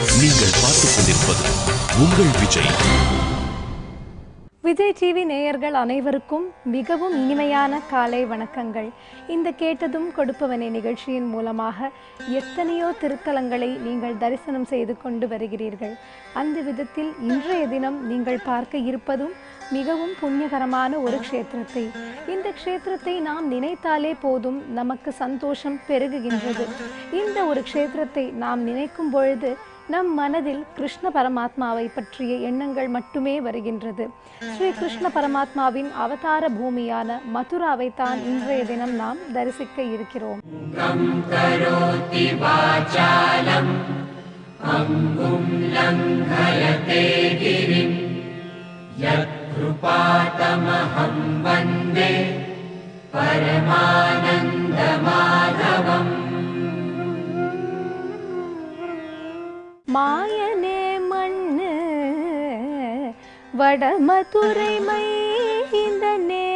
நீங்கள் பார்த்துக் கொண்டிருப்பது உங்கள் விஜய். விஜய் டிவி நேயர்கள் அனைவருக்கும் மிகவும் இனிமையான காலை வணக்கங்கள். இந்த கேட்டதும் கொடுப்பவனே நிகழ்ச்சியின் மூலமாக எத்தனையோ திருத்தலங்களை நீங்கள் தரிசனம் செய்து கொண்டு வருகிறீர்கள். அந்த விதத்தில் இன்றைய தினம் நீங்கள் பார்க்க இருப்பதும் மிகவும் புண்ணியகரமான ஒரு க்ஷேத்திரத்தை. இந்த க்ஷேத்திரத்தை நாம் நினைத்தாலே போதும் நமக்கு சந்தோஷம் பெருகுகின்றது. இந்த ஒரு க்ஷேத்திரத்தை நாம் நினைக்கும் பொழுது நம் மனதில் கிருஷ்ண பரமாத்மாவை பற்றிய எண்ணங்கள் மட்டுமே வருகின்றது. ஸ்ரீ கிருஷ்ண பரமாத்மாவின் அவதார பூமியான மதுராவை தான் இன்றைய தினம் நாம் தரிசிக்க இருக்கிறோம். மாயனே மண்ணு வடமதுரை மைந்தனே.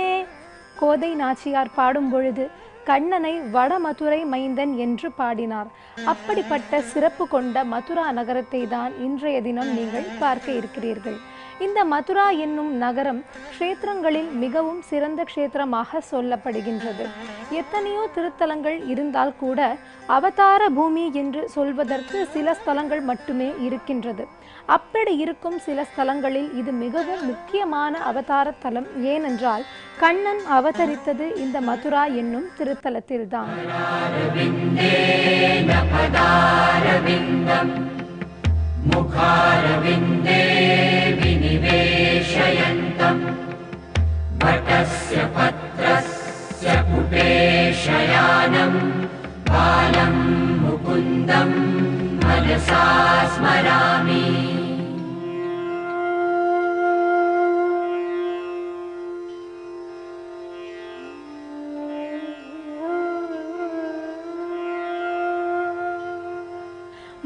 கோதை நாச்சியார் பாடும் பொழுது கண்ணனை வடமதுரை மைந்தன் என்று பாடினார். அப்படிப்பட்ட சிறப்பு கொண்ட மதுரா நகரத்தை தான் இன்றைய தினம் நீங்கள் பார்க்க இருக்கிறீர்கள். இந்த மதுரா என்னும் நகரம் க்ஷேத்திரங்களில் மிகவும் சிறந்த க்ஷேத்திரமாக சொல்லப்படுகின்றது. எத்தனையோ திருத்தலங்கள் இருந்தால் கூட அவதார பூமி என்று சொல்வதற்கு சில ஸ்தலங்கள் மட்டுமே இருக்கின்றது. அப்படி இருக்கும் சில ஸ்தலங்களில் இது மிகவும் முக்கியமான அவதார தலம். ஏனென்றால் கண்ணன் அவதரித்தது இந்த மதுரா என்னும் திருத்தலத்தில்தான். मुखारविन्दे विनिवेशयन्तम् वटस्य पत्रस्य पुटे शयानम् बालं मुकुन्दं मनसा स्मरामि.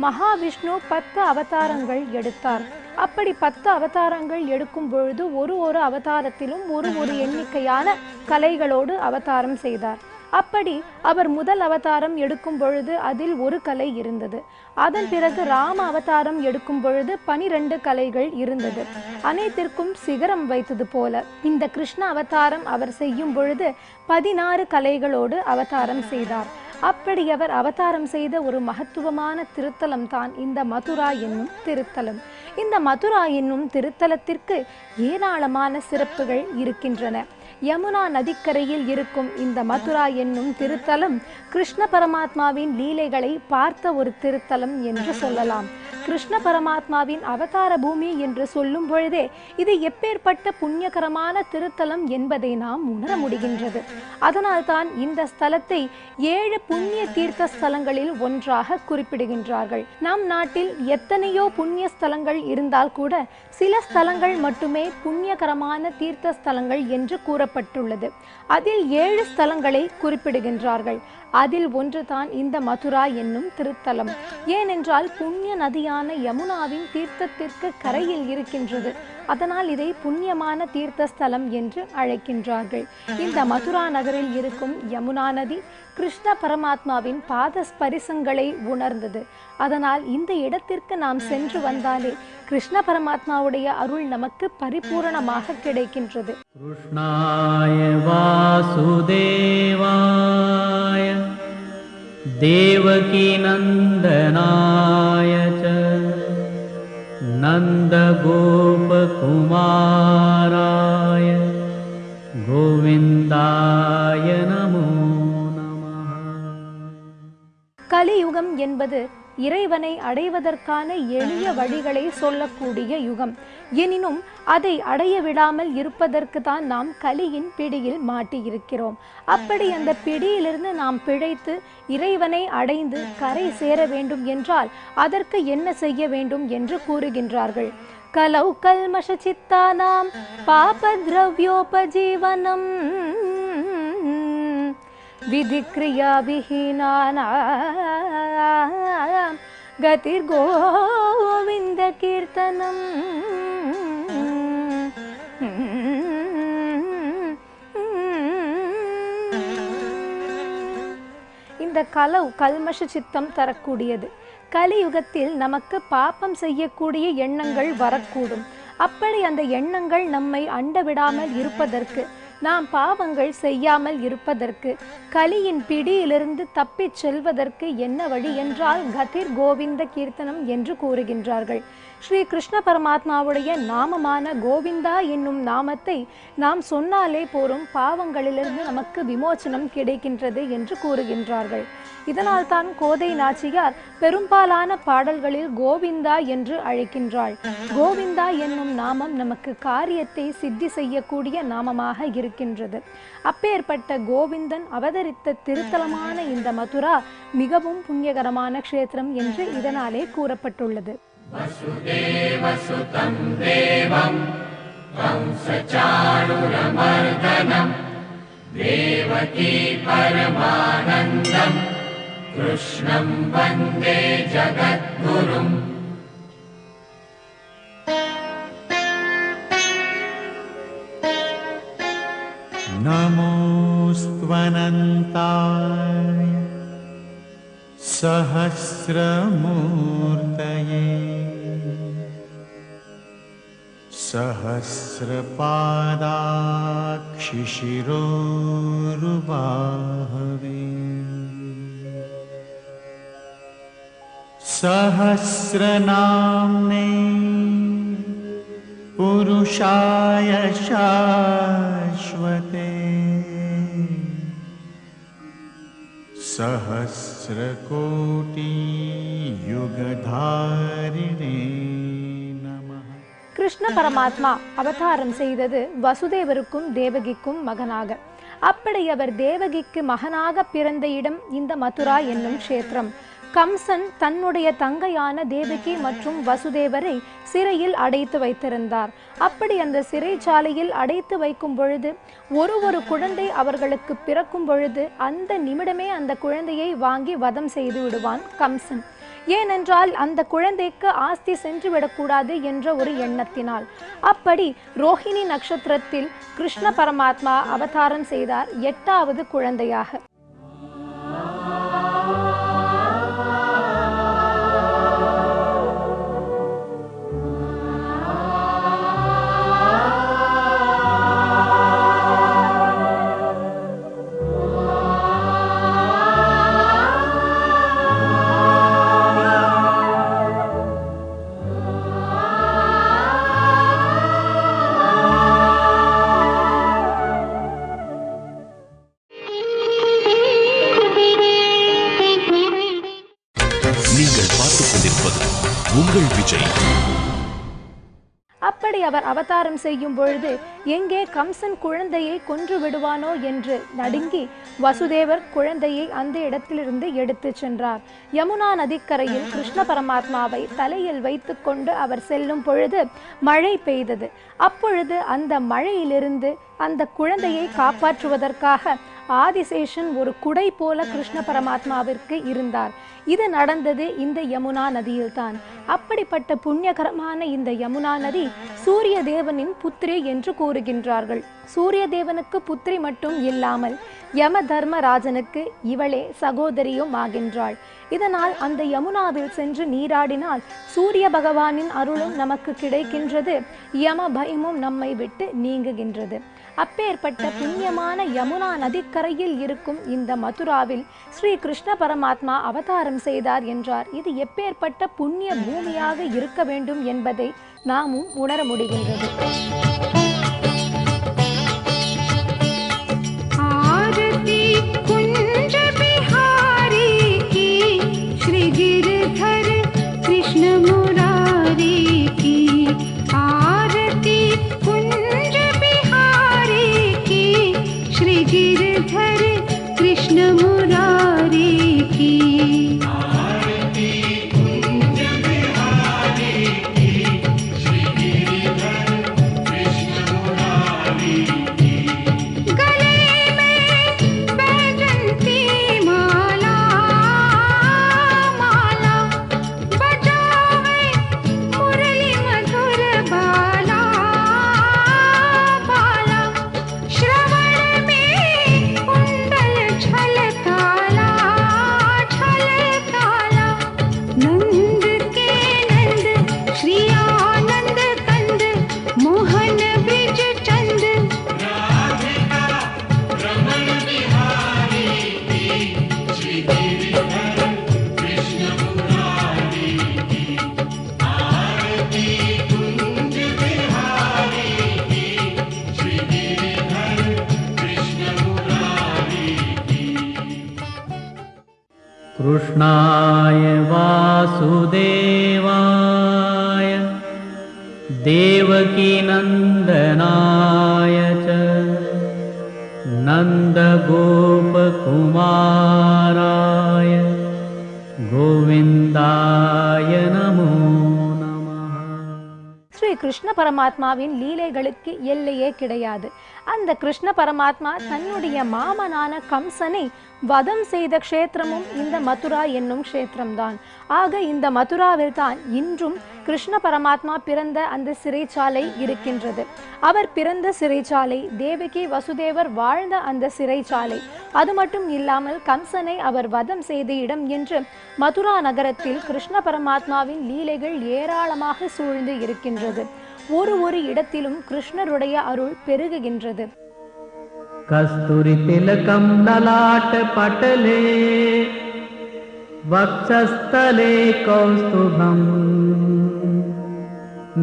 மகாவிஷ்ணு 10 அவதாரங்கள் எடுத்தார். அப்படி 10 அவதாரங்கள் எடுக்கும் பொழுது ஒரு அவதாரத்திலும் ஒரு எண்ணிக்கையான கலைகளோடு அவதாரம் செய்தார். அப்படி அவர் முதல் அவதாரம் எடுக்கும் பொழுது அதில் ஒரு கலை இருந்தது. அதன் பிறகு ராம அவதாரம் எடுக்கும் பொழுது 12 கலைகள் இருந்தது. அனைத்திற்கும் சிகரம் வைத்தது போல இந்த கிருஷ்ண அவதாரம் அவர் செய்யும் பொழுது 16 கலைகளோடு அவதாரம் செய்தார். அப்படி அவர் அவதாரம் செய்த ஒரு மகத்துவமான திருத்தலம் தான் இந்த மதுரா என்னும் திருத்தலம். இந்த மதுரா என்னும் திருத்தலத்திற்கு ஏராளமான சிறப்புகள் இருக்கின்றன. யமுனா நதிக்கரையில் இருக்கும் இந்த மதுரா என்னும் திருத்தலம் கிருஷ்ண பரமாத்மாவின் லீலைகளை பார்த்த ஒரு திருத்தலம் என்று சொல்லலாம். கிருஷ்ண பரமாத்மாவின் அவதார பூமி என்று சொல்லும் பொழுதே இது எப்பேற்பட்ட புண்ணியகரமான திருத்தலம் என்பதை நாம் உணர முடிகின்றது. அதனால்தான் இந்த ஸ்தலத்தை 7 புண்ணிய தீர்த்த ஸ்தலங்களில் ஒன்றாக குறிப்பிடுகின்றார்கள். நம் நாட்டில் எத்தனையோ புண்ணிய ஸ்தலங்கள் இருந்தால் கூட சில ஸ்தலங்கள் மட்டுமே புண்ணியகரமான தீர்த்த ஸ்தலங்கள் என்று கூறப்பட்டுள்ளது. அதில் 7 ஸ்தலங்களை குறிப்பிடுகின்றார்கள். அதில் ஒன்றுதான் இந்த மதுரா என்னும் திருத்தலம். ஏனென்றால் புண்ணிய நதியான யமுனாவின் தீர்த்தத்திற்கு கரையில் இருக்கின்றது. அதனால் இதை புண்ணியமான தீர்த்த ஸ்தலம் என்று அழைக்கின்றார்கள். இந்த மதுரா நகரில் இருக்கும் யமுனா நதி கிருஷ்ண பரமாத்மாவின் பாத ஸ்பரிசங்களை உணர்ந்தது. அதனால் இந்த இடத்திற்கு நாம் சென்று வந்தாலே கிருஷ்ண பரமாத்மாவுடைய அருள் நமக்கு பரிபூரணமாக கிடைக்கின்றது. கிருஷ்ணாய வாசுதேவாய தேவகி நந்தனாய ச நந்த கோபகுமாராய கோவிந்தாய நமோ நமः. கலியுகம் என்பது இறைவனை அடைவதற்கான எளிய வழிகளை சொல்லக்கூடிய யுகம். எனினும் அதை அடைய விடாமல் இருப்பதற்கு தான் நாம் கலியின் பிடியில் மாட்டியிருக்கிறோம். அப்படி அந்த பிடியிலிருந்து நாம் பிழைத்து இறைவனை அடைந்து கரை சேர வேண்டும் என்றால் அதற்கு என்ன செய்ய வேண்டும் என்று கூறுகின்றார்கள். கலௌ கல்மஷ சித்தானாம் பாபத்ரவ்யோபஜீவனம் விதிக்ரியா விஹீனானாம் கதிர் கோவிந்த கீர்த்தனம். இந்த கலவு கல்மஷ சித்தம் தரக்கூடியது. கலியுகத்தில் நமக்கு பாப்பம் செய்யக்கூடிய எண்ணங்கள் வரக்கூடும். அப்படி அந்த எண்ணங்கள் நம்மை அண்ட விடாமல் இருப்பதற்கு, நாம் பாவங்கள் செய்யாமல் இருப்பதற்கு, கலியின் பிடியிலிருந்து தப்பிச் செல்வதற்கு என்ன வழி என்றால் கதிர் கோவிந்த கீர்த்தனம் என்று கூறுகின்றார்கள். ஸ்ரீ கிருஷ்ண பரமாத்மாவுடைய நாமமான கோவிந்தா என்னும் நாமத்தை நாம் சொன்னாலே போரும், பாவங்களிலிருந்து நமக்கு விமோசனம் கிடைக்கின்றது என்று கூறுகின்றார்கள். இதனால் தான் கோதை நாச்சியார் பெரும்பாலான பாடல்களில் கோவிந்தா என்று அழைக்கின்றாள். கோவிந்தா என்னும் நாமம் நமக்கு காரியத்தை சித்தி செய்யக்கூடிய நாமமாக இருக்கின்றது. அப்பேற்பட்ட கோவிந்தன் அவதரித்த திருத்தலமான இந்த மதுரா மிகவும் புண்ணியகரமான க்ஷேத்திரம் என்று இதனாலே கூறப்பட்டுள்ளது. वसुदेवसुतं देवं कंसचाणूरमर्दनं देवकी परमानन्दं कृष्णं वन्दे जगद्गुरुम्. नमोऽस्त्वनन्ताय सहस्रमूर्तये सहस्रपादाक्षिशिरोरुबाहवे सहस्रनाम्ने पुरुषाय शाश्वते सहस्रकोटियुगधारिणे नमः. கிருஷ்ண பரமாத்மா அவதாரம் செய்தது வசுதேவருக்கும் தேவகிக்கும் மகனாக. அப்படி அவர் தேவகிக்கு மகனாக பிறந்த இடம் இந்த மதுரா என்னும் க்ஷேத்திரம். கம்சன் தன்னுடைய தங்கையான தேவகி மற்றும் வசுதேவரை சிறையில் அடைத்து வைத்திருந்தார். அப்படி அந்த சிறைச்சாலையில் அடைத்து வைக்கும் பொழுது ஒரு குழந்தை அவர்களுக்கு பிறக்கும் பொழுது அந்த நிமிடமே அந்த குழந்தையை வாங்கி வதம் செய்து விடுவான் கம்சன். ஏனென்றால் அந்த குழந்தைக்கு ஆஸ்தி சென்று விடக்கூடாது என்ற ஒரு எண்ணத்தினால். அப்படி ரோஹிணி நட்சத்திரத்தில் கிருஷ்ண பரமாத்மா அவதாரம் செய்தார் 8வது குழந்தையாக. உங்கள் விஜய். அப்படி அவர் அவதாரம் செய்யும் பொழுது எங்கே கம்சன் குழந்தையை கொன்று விடுவானோ என்று நடுங்கி வசுதேவர் குழந்தையை அந்த இடத்திலிருந்து எடுத்து சென்றார். யமுனா நதிக்கரையில் கிருஷ்ண பரமாத்மாவை தலையில் வைத்து கொண்டு அவர் செல்லும் பொழுது மழை பெய்தது. அப்பொழுது அந்த மழையிலிருந்து அந்த குழந்தையை காப்பாற்றுவதற்காக ஆதிசேஷன் ஒரு குடை போல கிருஷ்ண பரமாத்மாவிற்கு இருந்தார். இது நடந்தது இந்த யமுனா நதியில்தான். அப்படிப்பட்ட புண்ணியகரமான இந்த யமுனா நதி சூரிய தேவனின் புத்திரி என்று கூறுகின்றார்கள். சூரிய தேவனுக்கு புத்திரி மட்டும் இல்லாமல் யம தர்மராஜனுக்கு இவளே சகோதரியும் ஆகின்றாள். இதனால் அந்த யமுனாவில் சென்று நீராடினால் சூரிய பகவானின் அருளும் நமக்கு கிடைக்கின்றது, யம பயமும் நம்மை விட்டு நீங்குகின்றது. அப்பேற்பட்ட புண்ணியமான யமுனா நதிக்கரையில் இருக்கும் இந்த மதுராவில் ஸ்ரீ கிருஷ்ண பரமாத்மா அவதாரம் செய்தார் என்றார். இது எப்பேற்பட்ட புண்ணிய பூமியாக இருக்க வேண்டும் என்பதை நாமும் உணர முடிகின்றது. कृष्ण कृष्णाय वासुदेवाय देवकीनन्दनाय च नन्दगोपकुमाराय गोविन्दाय नमो नमः. ஸ்ரீ கிருஷ்ண பரமாத்மாவின் லீலைகளுக்கு எல்லையே கிடையாது. அந்த கிருஷ்ண பரமாத்மா தன்னுடைய மாமனான கம்சனை வதம் செய்த க்ஷேத்திரமும் இந்த மதுரா என்னும் க்ஷேத்திரம்தான். ஆக இந்த மதுராவில் தான் இன்றும் கிருஷ்ண பரமாத்மா பிறந்த அந்த சிறைச்சாலை இருக்கின்றது. அவர் பிறந்த சிறைச்சாலை, தேவகி வசுதேவர் வாழ்ந்த அந்த சிறைச்சாலை, அது மட்டும் இல்லாமல் கம்சனை அவர் வதம் செய்த இடம் என்று மதுரா நகரத்தில் கிருஷ்ண பரமாத்மாவின் லீலைகள் ஏராளமாக சூழ்ந்து இருக்கின்றது. ஒரு இடத்திலும் கிருஷ்ணருடைய அருள் பெருகுகின்றது. கஸ்தூரி திலகம் லலாட்ட பட்டலே வக்ஷஸ்தலே கௌஸ்துபம்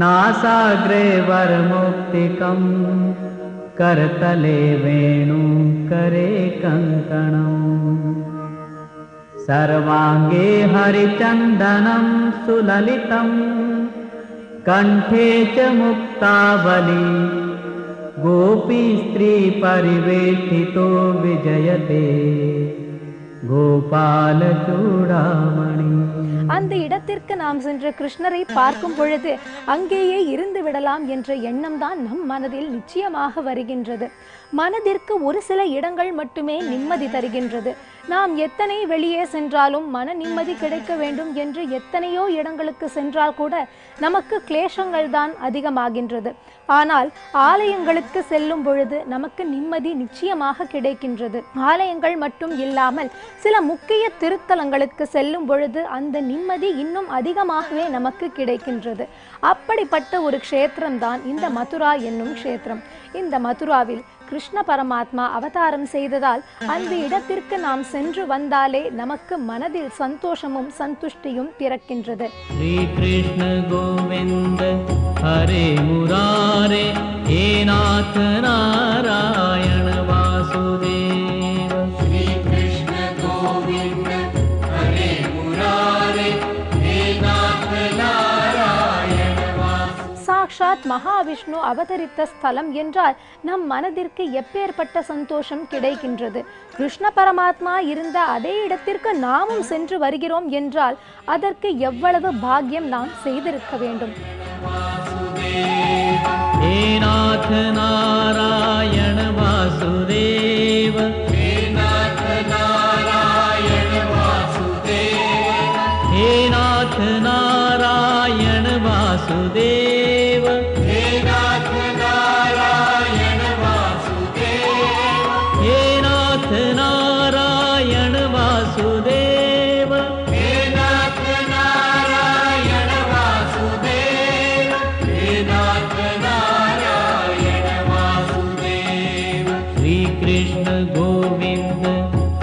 நாசாக்ரே வரமுக்திகம் கரதலே வேணு கரே கங்கணம் சர்வாங்கே ஹரிச்சந்தனம் சுலலிதம் கண்டே ச முக்தாவலி गोपी स्त्री परिवेष्टितो विजयते गोपाल चूडामणि. அந்த இடத்திற்கு நாம் சென்று கிருஷ்ணரை பார்க்கும் பொழுது அங்கேயே இருந்து விடலாம் என்ற எண்ணம் தான் நம் மனதில் நிச்சயமாக வருகின்றது. மனதிற்கு ஒரு சில இடங்கள் மட்டுமே நிம்மதி தருகின்றது. நாம் எத்தனை வெளியே சென்றாலும் மன நிம்மதி கிடைக்க வேண்டும் என்று எத்தனையோ இடங்களுக்கு சென்றால் கூட நமக்கு கிளேசங்கள் தான் அதிகமாகின்றது. ஆனால் ஆலயங்களுக்கு செல்லும் பொழுது நமக்கு நிம்மதி நிச்சயமாக கிடைக்கின்றது. ஆலயங்கள் மட்டும் இல்லாமல் சில முக்கிய திருத்தலங்களுக்கு செல்லும் பொழுது அந்த நிம்மதி இன்னும் அதிகமாகவே நமக்கு கிடைக்கின்றது. அப்படிப்பட்ட ஒரு க்ஷேத்திரம் தான் இந்த மதுரா என்னும் க்ஷேத்திரம். இந்த மதுராவில் கிருஷ்ண பரமாத்மா அவதாரம் செய்ததால் அந்த இடத்திற்கு நாம் சென்று வந்தாலே நமக்கு மனதில் சந்தோஷமும் சந்துஷ்டியும் பிறக்கின்றது. ஸ்ரீ கிருஷ்ண கோவிந்த ஹரே முராரே ஹே நாத நாராயண வாசுதேவ. ஸ்ரீ கிருஷ்ண கோவிந்த ஹரே முராரே ஹே நாத நாராயண வாசுதேவ. சாக்ஷாத் மகாவிஷ்ணு அவதரித்த ஸ்தலம் என்றால் நம் மனதிற்கு எப்பேற்பட்ட சந்தோஷம் கிடைக்கின்றது. கிருஷ்ண பரமாத்மா இருந்த அதே இடத்திற்கு நாமும் சென்று வருகிறோம் என்றால் அதற்கு எவ்வளவு பாக்கியம் நாம் செய்திருக்க வேண்டும். ஹே நாத நாராயண வாசுதேவ. ஹே நாத நாராயண வாசுதேவ. ஹே நாத நாராயண வாசுதேவ. ஹே நாத நாராயண வாசுதேவ. ஹே நாத நாராயண வாசுதேவ. ஹே நாத நாராயண வாசுதேவ. ஹே நாத நாராயண வாசுதேவ. ஸ்ரீ கிருஷ்ண கோவிந்த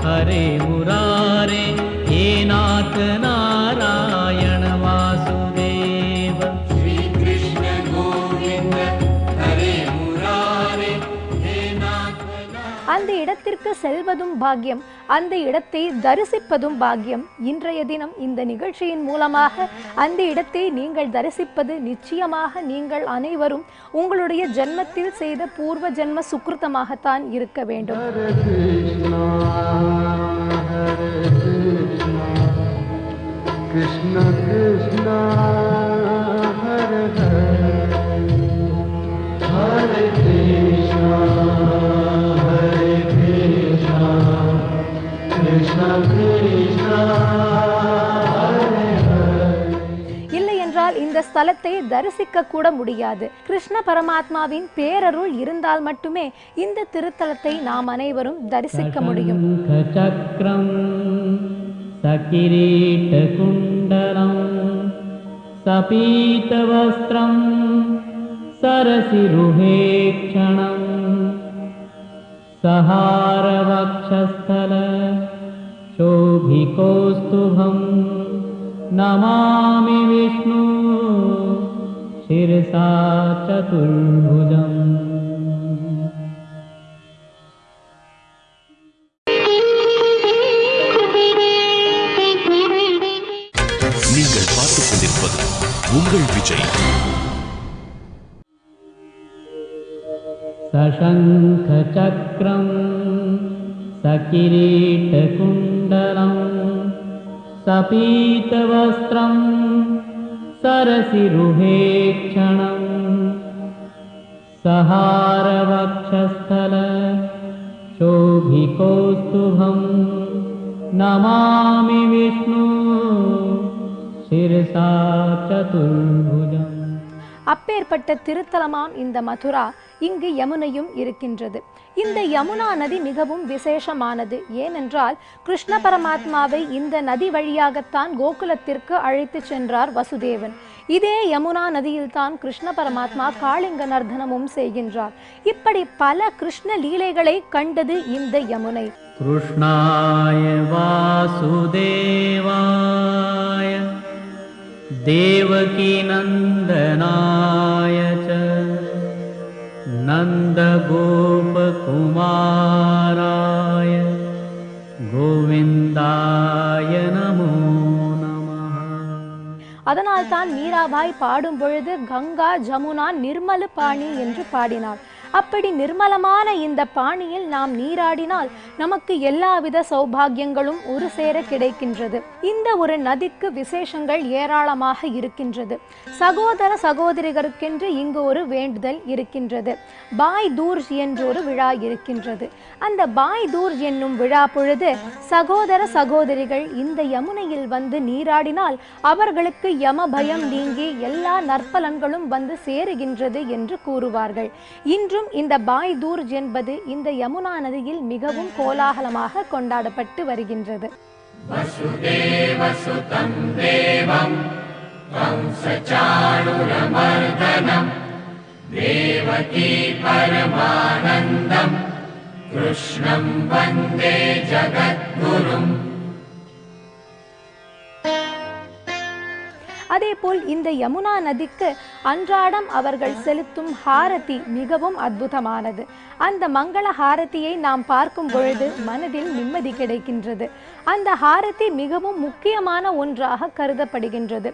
ஹரே முராரே ஹே நாத நாராயண வாசுதேவ. ஸ்ரீ கிருஷ்ண கோவிந்த ஹரே முராரே ஹே நாத அந்த இடத்திற்கு செல்வதும் பாக்கியம், அந்த இடத்தை தரிசிப்பதும் பாக்கியம். இன்றைய தினம் இந்த நிகழ்ச்சியின் மூலமாக அந்த இடத்தை நீங்கள் தரிசிப்பது நிச்சயமாக நீங்கள் அனைவரும் உங்களுடைய ஜென்மத்தில் செய்த பூர்வ ஜென்ம சுக்கிருத்தமாகத்தான் இருக்க வேண்டும். Krishna Krishna Hare Hare Hare Krishna Hare Krishna Krishna Krishna Hare Hare. இல்லை என்றால் இந்த ஸ்தலத்தை தரிசிக்க கூட முடியாது. கிருஷ்ண பரமாத்மாவின் பேரருள் இருந்தால் மட்டுமே இந்த திருத்தலத்தை நாம் அனைவரும் தரிசிக்க முடியும். சக்கரம் சகிரீட்டகுண்டலம் சபீதவஸ்திரம் சரசிருஹேக்ஷணம் சஹாரவக்ஷஸ்தல शोभिकौस्तुभं नमामि विष्णु शिरसा चतुर्भुजम्। உங்கள் விஜய். सशङ्खचक्रं सकिरीटकुण्डलं सपीतवस्त्रं सरसिरुहेक्षणं सहारवक्षस्थल शोभिकौस्तुभं नमामि विष्णु शिरसा चतुर्भुजम्. அப்பேற்பட்ட திருத்தலமாம் இந்த மதுரா. இங்கு யமுனையும் இருக்கின்றது. இந்த யமுனா நதி மிகவும் விசேஷமானது. ஏனென்றால் கிருஷ்ண பரமாத்மாவை இந்த நதி வழியாகத்தான் கோகுலத்திற்கு அழைத்து சென்றார் வசுதேவன். இதே யமுனா நதியில்தான் கிருஷ்ண பரமாத்மா காளிங்க நர்தனமும் செய்கின்றார். இப்படி பல கிருஷ்ண லீலைகளை கண்டது இந்த யமுனை. कृष्णाय वासुदेवाय देवकी नन्दनाय च नन्दगोपकुमाराय गोविन्दाय नमो नमः. அதனால்தான் மீராபாய் பாடும் பொழுது கங்கா ஜமுனா நிர்மல பாணி என்று பாடினார். அப்படி நிர்மலமான இந்த பாணியில் நாம் நீராடினால் நமக்கு எல்லாவித சௌபாகியங்களும் ஒரு சேர கிடைக்கின்றது. இந்த ஒரு நதிக்கு விசேஷங்கள் ஏராளமாக இருக்கின்றது. சகோதர சகோதரிகளுக்கென்று இங்கு ஒரு வேண்டுதல் இருக்கின்றது. பாய் தூர்ஜ் என்றொரு விழா இருக்கின்றது. அந்த பாய் தூர்ஜ் என்னும் விழா பொழுது சகோதர சகோதரிகள் இந்த யமுனையில் வந்து நீராடினால் அவர்களுக்கு யம பயம் நீங்கி எல்லா நற்பலன்களும் வந்து சேருகின்றது என்று கூறுவார்கள். இன்றும் இந்த பாய் தூர்ஜ் என்பது இந்த யமுனா நதியில் மிகவும் கோலாகலமாக கொண்டாடப்பட்டு வருகின்றது. वसुदेवसुतं देवं कंसचाणूरमर्दनं देवकी परमानन्दं कृष्णं वन्दे जगद्गुरुम्. அதேபோல் இந்த யமுனா நதிக்கு அன்றாடம் அவர்கள் செலுத்தும் ஹாரதி மிகவும் அற்புதமானது. அந்த மங்கள ஹாரதியை நாம் பார்க்கும் பொழுது மனதில் நிம்மதி கிடைக்கின்றது. அந்த ஹாரதி மிகவும் முக்கியமான ஒன்றாக கருதப்படுகின்றது.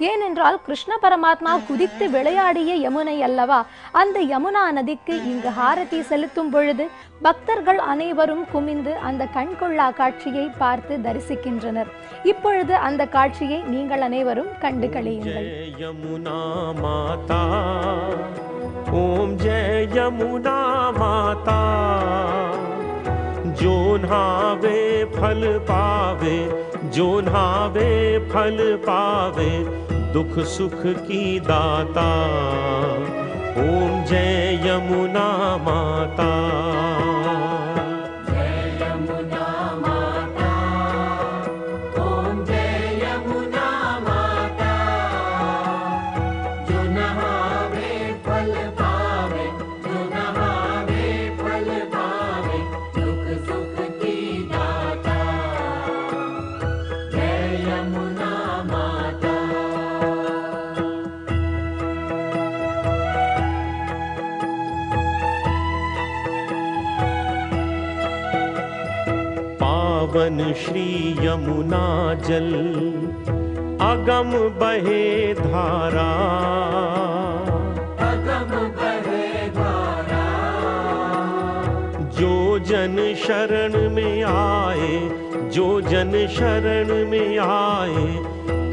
ஏனென்றால் கிருஷ்ண பரமாத்மா குதித்து விளையாடிய யமுனை அல்லவா. அந்த யமுனா நதிக்கு இங்கு ஹாரதி செலுத்தும் பொழுது பக்தர்கள் அனைவரும் குமிந்து அந்த கண்கொள்ளா காட்சியை பார்த்து தரிசிக்கின்றனர். இப்பொழுது அந்த காட்சியை நீங்கள் அனைவரும் கண்டு களியுங்கள். यमुना माता ओम जय यमुना माता जो नहावे फल पावे जो नहावे फल पावे दुख सुख की दाता ओम जय यमुना माता. पावन श्री यमुना जल अगम बहे धारा जो जन शरण में आए जो जन शरण में आए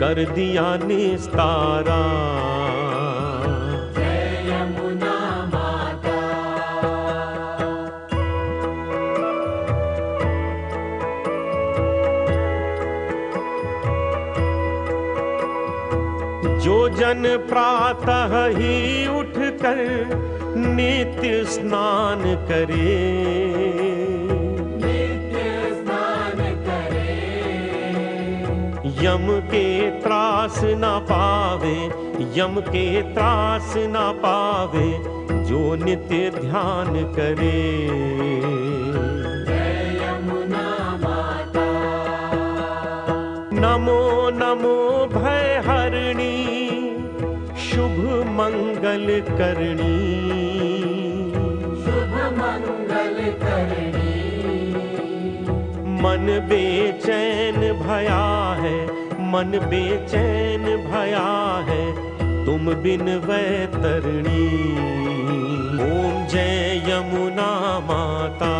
कर दिया निस्तारा. जो जन प्रातः ही उठकर नित्य स्नान करे यम के त्रास न पावे यम के त्रास न पावे जो नित्य ध्यान करे. नमो नमो भय हरणी शुभ मंगल करणी शुभ मंगल करणी. मन बेचैन भया है मन बेचैन भया है तुम बिन वैतरणी। ओम जय यमुना माता।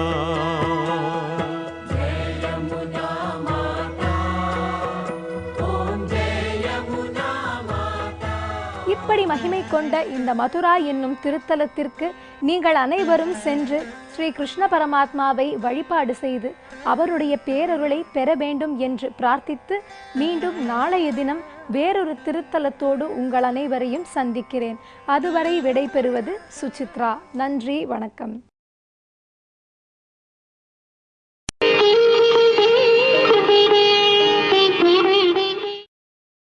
இப்படி மகிமை கொண்ட இந்த மதுரா என்னும் திருத்தலத்திற்கு நீங்கள் அனைவரும் சென்று ஸ்ரீ கிருஷ்ண பரமாத்மாவை வழிபாடு செய்து அவருடைய பேரருளை பெற வேண்டும் என்று பிரார்த்தித்து மீண்டும் நாளைய தினம் வேறொரு திருத்தலத்தோடு உங்கள் அனைவரையும் சந்திக்கிறேன். அதுவரை விடை பெறுவது சுசித்ரா. நன்றி, வணக்கம்.